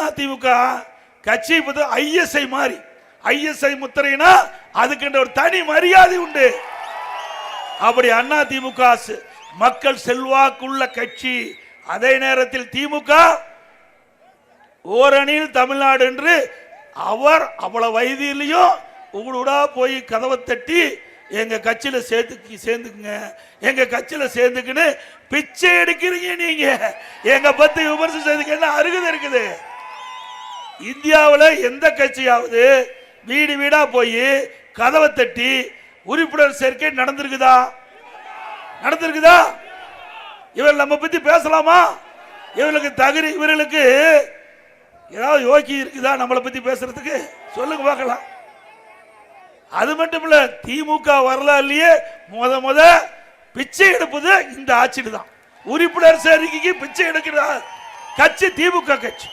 அதிமுக கட்சி ஐஎஸ்ஐ மாதிரி, ஐஎஸ்ஐ முத்திரைனா அதுக்கு ஒரு தனி மரியாதை உண்டு. அப்படி அதிமுக மக்கள் செல்வாக்குள்ள கட்சி. அதே நேரத்தில் திமுக ஓரணியில் தமிழ்நாடு என்று அவர் அவ்வளவு வயதிலையும் உங்களோட போய் கதவை தட்டி எங்க கட்சியில சேர்ந்துக்குங்க, எங்க கட்சியில சேர்ந்துக்குன்னு பிச்சை எடுக்கிறீங்க. நீங்க எங்க பத்தி விமர்சனம் செய்துக்கு என்ன அருகதை இருக்குது? இந்தியாவில் எந்த கட்சியாவது வீடு வீடா போய் கதவை தட்டி உறுப்பினர் சேர்க்கை நடந்திருக்குதா? நடந்திருக்குதா? இவர்கள் நம்ம பத்தி பேசலாமா? இவர்களுக்கு தகுதி, இவர்களுக்கு ஏதாவது யோகி இருக்குதா நம்மளை பத்தி பேசுறதுக்கு? சொல்லுங்க பார்க்கலாம். அது மட்டும் இல்ல, திமுக வரலாறுலயே முத பிச்சை எடுப்பது இந்த ஆட்சியில் தான். உறுப்பினர் சேர்க்கைக்கு பிச்சை எடுக்கிறார் கட்சி திமுக கட்சி.